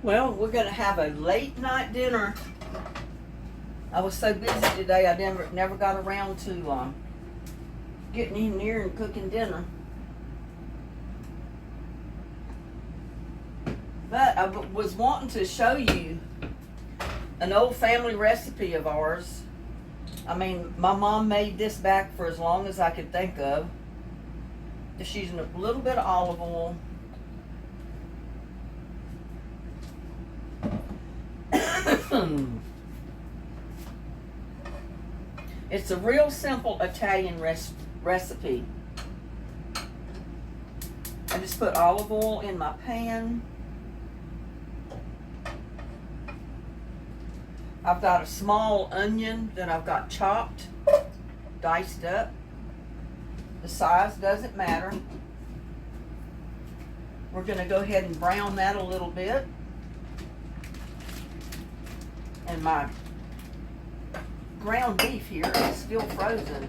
Well, we're gonna have a late night dinner. I was so busy today, I never got around to getting in here and cooking dinner. But I was wanting to show you an old family recipe of ours. I mean, my mom made this back for as long as I could think of. Just using a little bit of olive oil. It's a real simple Italian recipe. I just put olive oil in my pan. I've got a small onion that I've got chopped, diced up. The size doesn't matter. We're going to go ahead and brown that a little bit. And my ground beef here is still frozen.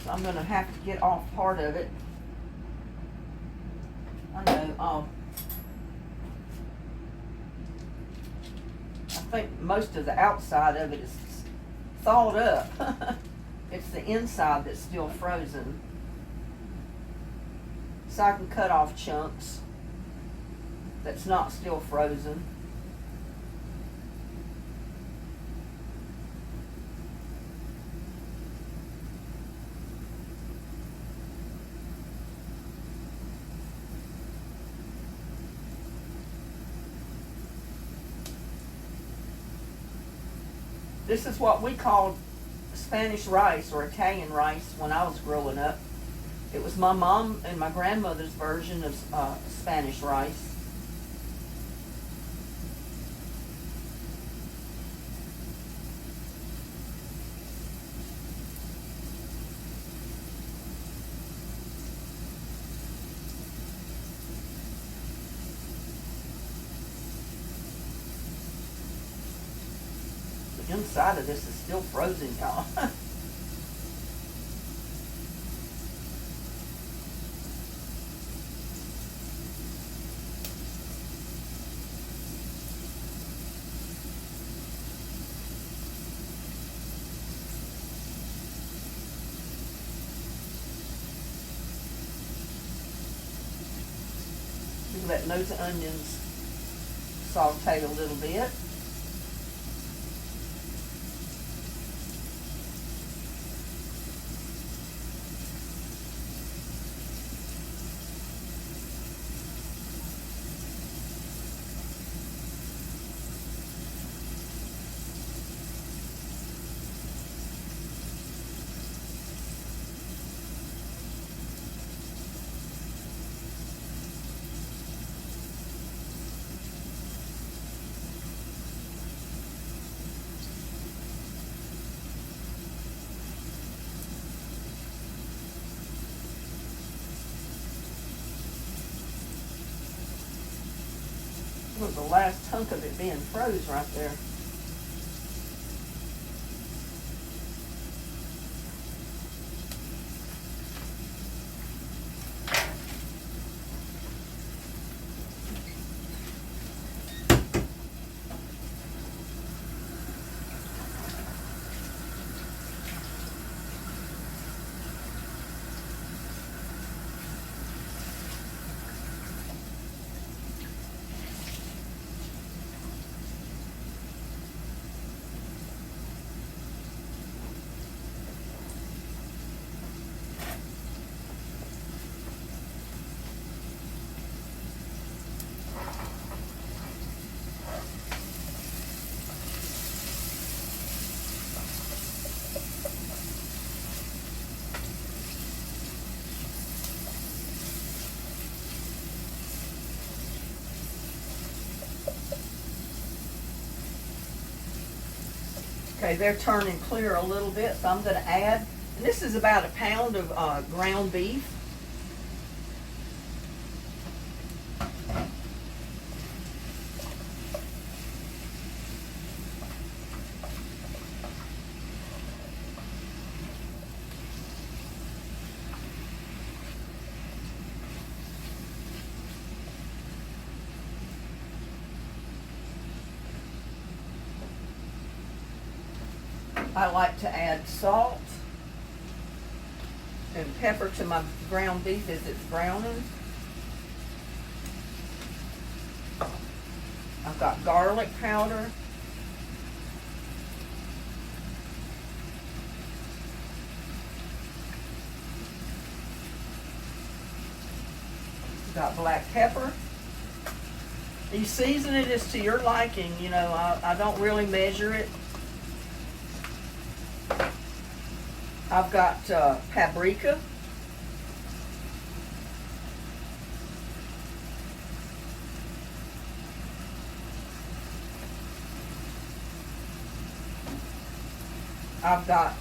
So I'm going to have to get off part of it. I know, I think most of the outside of it is thawed up. It's the inside that's still frozen. So I can cut off chunks that's not still frozen. This is what we called Spanish rice or Italian rice when I was growing up. It was my mom and my grandmother's version of Spanish rice. The inside of this is still frozen, y'all. Letting those onions saute a little bit. Was the last hunk of it being froze right there. Okay, they're turning clear a little bit, so I'm going to add, and this is about a pound of ground beef. I like to add salt and pepper to my ground beef as it's browning. I've got garlic powder. I've got black pepper. You season it as to your liking, you know, I don't really measure it. I've got paprika. I've got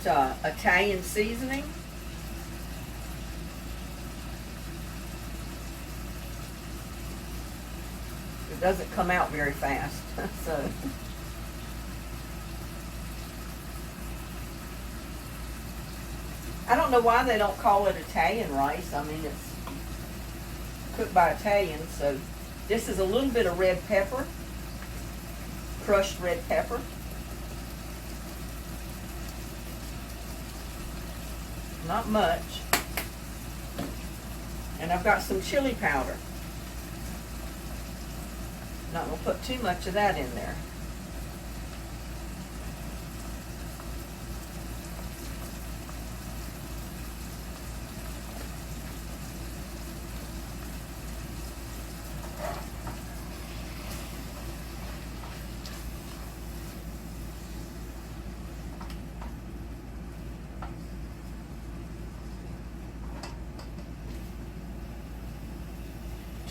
Italian seasoning. It doesn't come out very fast, so. I don't know why they don't call it Italian rice. I mean, it's cooked by Italians, so this is a little bit of red pepper, crushed red pepper. Not much. And I've got some chili powder. Not going to put too much of that in there.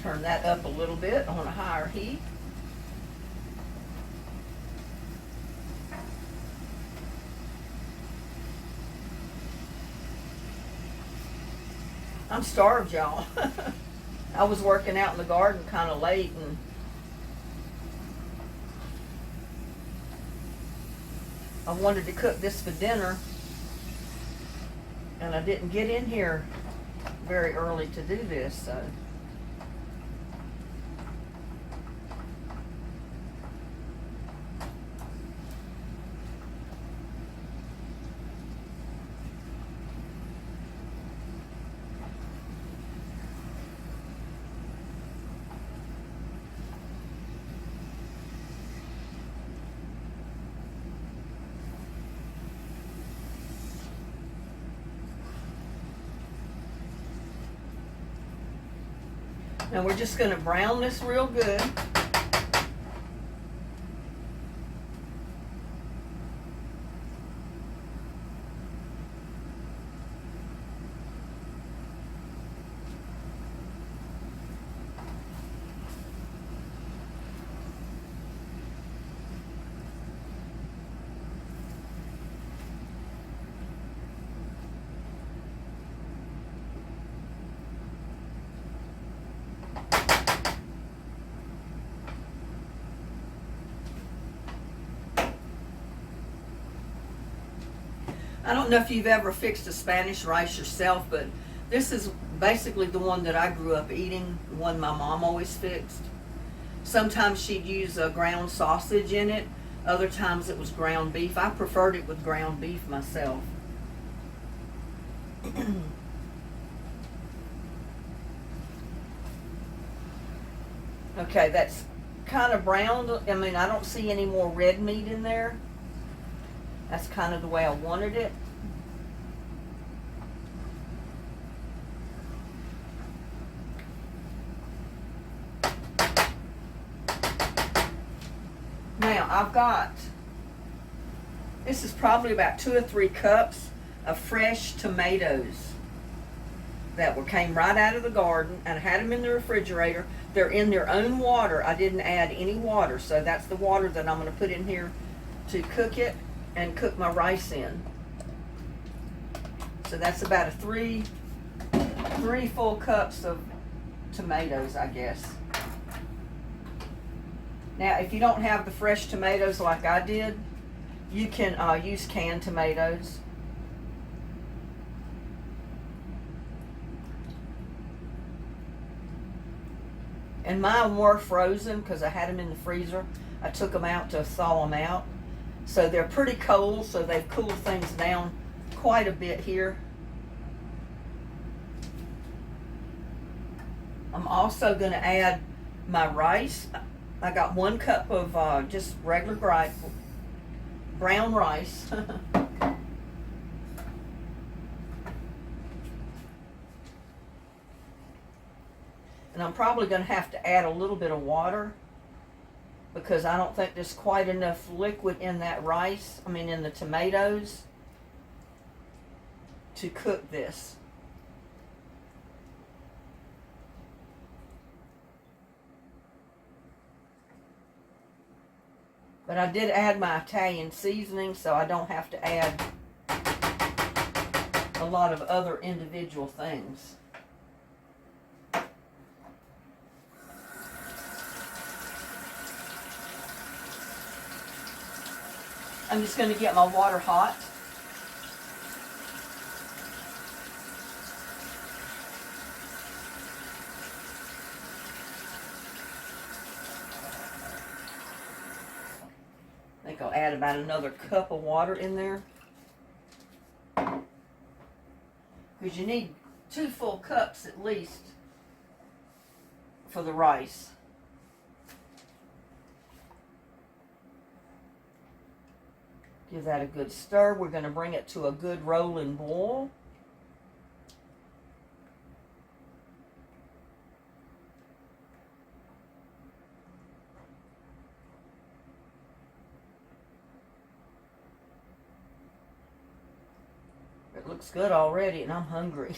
Turn that up a little bit on a higher heat. I'm starved, y'all. I was working out in the garden kind of late, and I wanted to cook this for dinner, and I didn't get in here very early to do this, so. Now we're just going to brown this real good. I don't know if you've ever fixed a Spanish rice yourself, but this is basically the one that I grew up eating, the one my mom always fixed. Sometimes she'd use a ground sausage in it. Other times it was ground beef. I preferred it with ground beef myself. Okay, that's kind of browned. I mean, I don't see any more red meat in there. That's kind of the way I wanted it. Now, I've got, this is probably about 2 or 3 cups of fresh tomatoes that came right out of the garden, and I had them in the refrigerator. They're in their own water. I didn't add any water, so that's the water that I'm going to put in here to cook it and cook my rice in. So that's about 3 full cups of tomatoes, I guess. Now, if you don't have the fresh tomatoes like I did, you can use canned tomatoes. And mine were frozen because I had them in the freezer. I took them out to thaw them out. So they're pretty cold, so they've cooled things down quite a bit here. I'm also going to add my rice. I got 1 cup of just regular brown rice. And I'm probably going to have to add a little bit of water because I don't think there's quite enough liquid in that rice, in the tomatoes, to cook this. But I did add my Italian seasoning, so I don't have to add a lot of other individual things. I'm just going to get my water hot. I think I'll add about another cup of water in there. Because you need 2 full cups at least for the rice. Give that a good stir. We're going to bring it to a good rolling boil. It looks good already, and I'm hungry.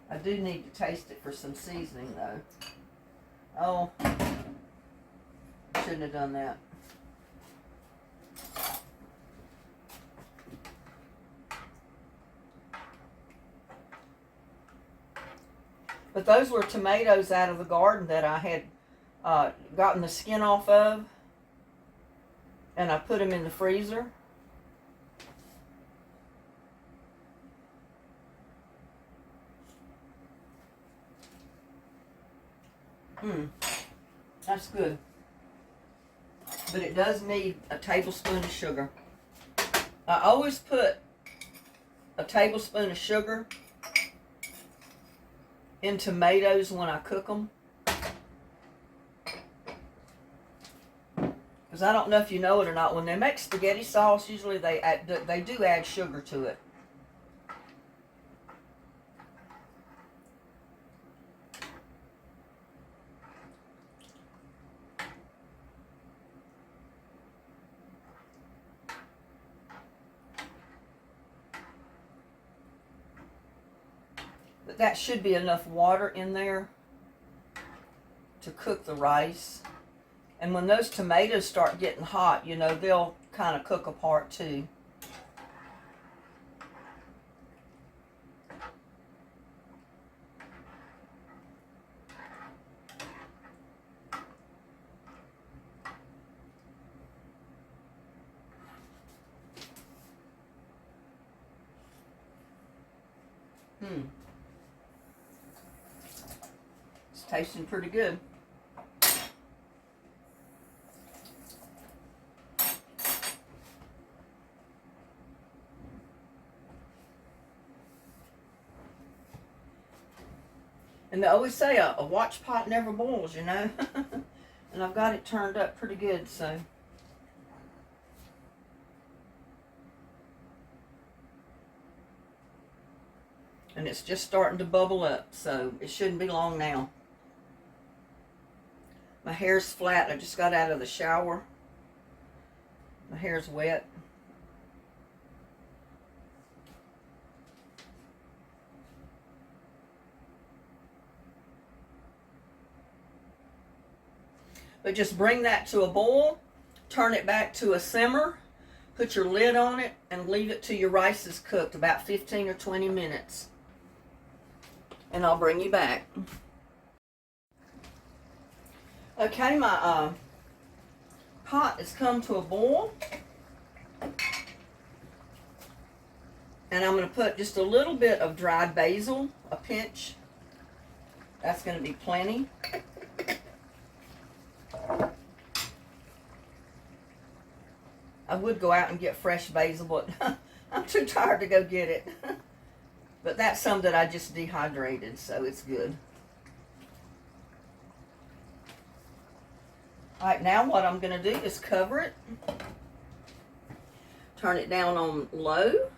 I do need to taste it for some seasoning, though. Oh, shouldn't have done that. But those were tomatoes out of the garden that I had gotten the skin off of, and I put them in the freezer. That's good. But it does need a tablespoon of sugar. I always put a tablespoon of sugar in tomatoes when I cook them. Because I don't know if you know it or not, when they make spaghetti sauce, usually they do add sugar to it. But that should be enough water in there to cook the rice. And when those tomatoes start getting hot, they'll kind of cook apart too. It's tasting pretty good. And they always say a watch pot never boils, And I've got it turned up pretty good, so. And it's just starting to bubble up, so it shouldn't be long now. My hair's flat. I just got out of the shower. My hair's wet. But just bring that to a boil, turn it back to a simmer, put your lid on it, and leave it till your rice is cooked, about 15 or 20 minutes. And I'll bring you back. Okay, my pot has come to a boil. And I'm going to put just a little bit of dried basil, a pinch. That's going to be plenty. I would go out and get fresh basil, but I'm too tired to go get it. But that's some that I just dehydrated, so it's good. All right, now what I'm going to do is cover it. Turn it down on low.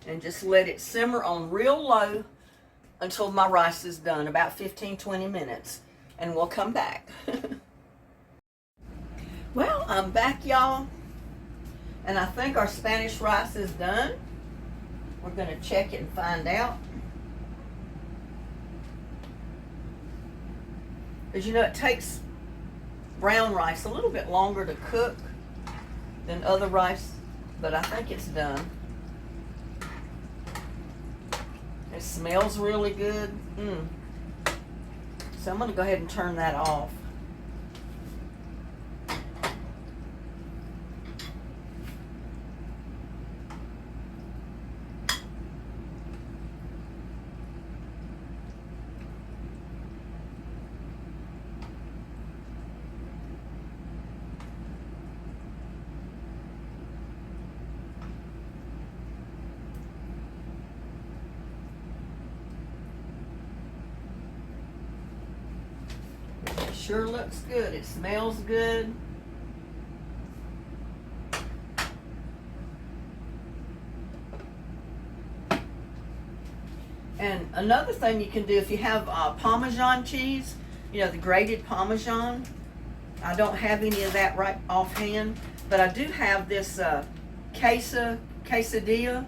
And just let it simmer on real low until my rice is done, about 15-20 minutes. And we'll come back. Well, I'm back, y'all. And I think our Spanish rice is done. We're going to check it and find out. As you know, it takes brown rice a little bit longer to cook than other rice, but I think it's done. It smells really good. So I'm going to go ahead and turn that off. Sure looks good. It smells good. And another thing you can do, if you have Parmesan cheese, you know, the grated Parmesan. I don't have any of that right offhand, but I do have this quesadilla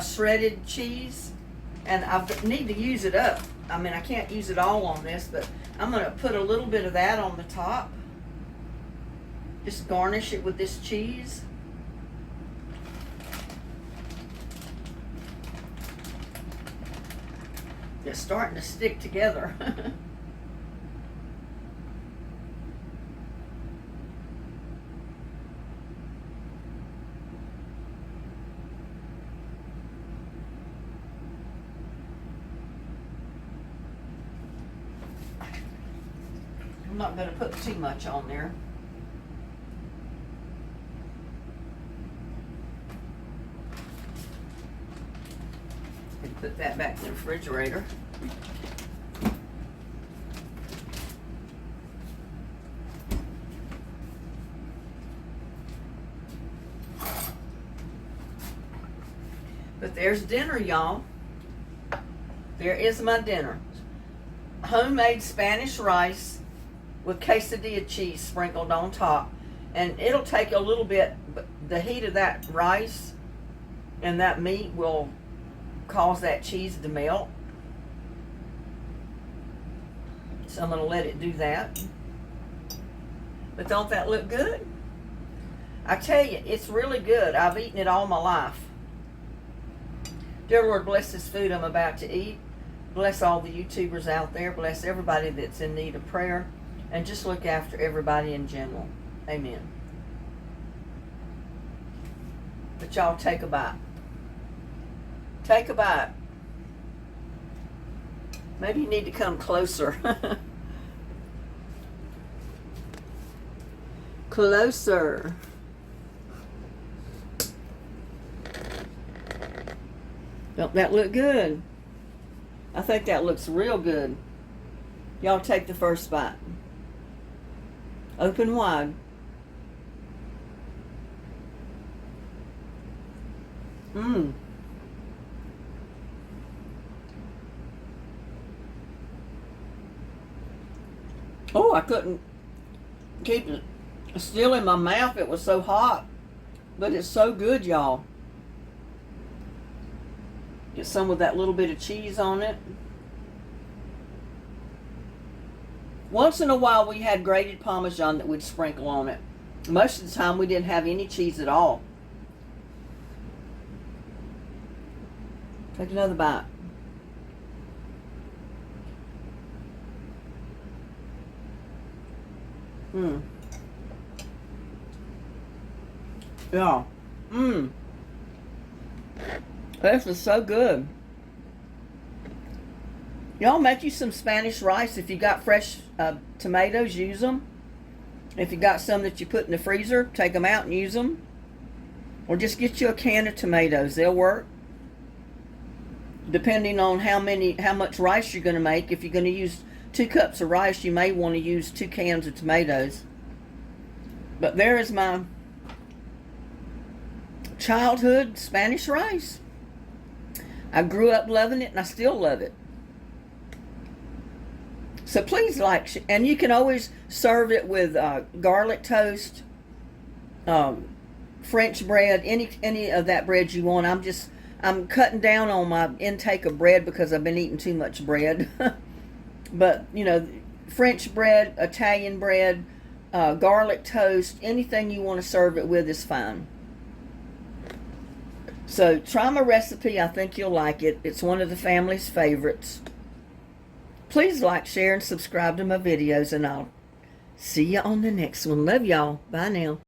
shredded cheese, and I need to use it up. I mean, I can't use it all on this, but I'm going to put a little bit of that on the top. Just garnish it with this cheese. It's starting to stick together. I'm not going to put too much on there. And put that back in the refrigerator. But there's dinner, y'all. There is my dinner. Homemade Spanish rice with quesadilla cheese sprinkled on top. And it'll take a little bit, but the heat of that rice and that meat will cause that cheese to melt. So I'm going to let it do that. But don't that look good? I tell you, it's really good. I've eaten it all my life. Dear Lord, bless this food I'm about to eat. Bless all the YouTubers out there. Bless everybody that's in need of prayer. And just look after everybody in general. Amen. But y'all take a bite. Take a bite. Maybe you need to come closer. Closer. Don't that look good? I think that looks real good. Y'all take the first bite. Open wide. Mmm. Oh, I couldn't keep it still in my mouth. It was so hot. But it's so good, y'all. Get some with that little bit of cheese on it. Once in a while we had grated Parmesan that we'd sprinkle on it. Most of the time we didn't have any cheese at all. Take another bite. Yeah. This is so good. Y'all make you some Spanish rice. If you got fresh tomatoes, use them. If you got some that you put in the freezer, take them out and use them. Or just get you a can of tomatoes. They'll work. Depending on how much rice you're going to make. If you're going to use 2 cups of rice, you may want to use 2 cans of tomatoes. But there is my childhood Spanish rice. I grew up loving it and I still love it. So please like, and you can always serve it with garlic toast, French bread, any of that bread you want. I'm cutting down on my intake of bread because I've been eating too much bread. But, you know, French bread, Italian bread, garlic toast, anything you want to serve it with is fine. So try my recipe. I think you'll like it. It's one of the family's favorites. Please like, share, and subscribe to my videos, and I'll see you on the next one. Love y'all. Bye now.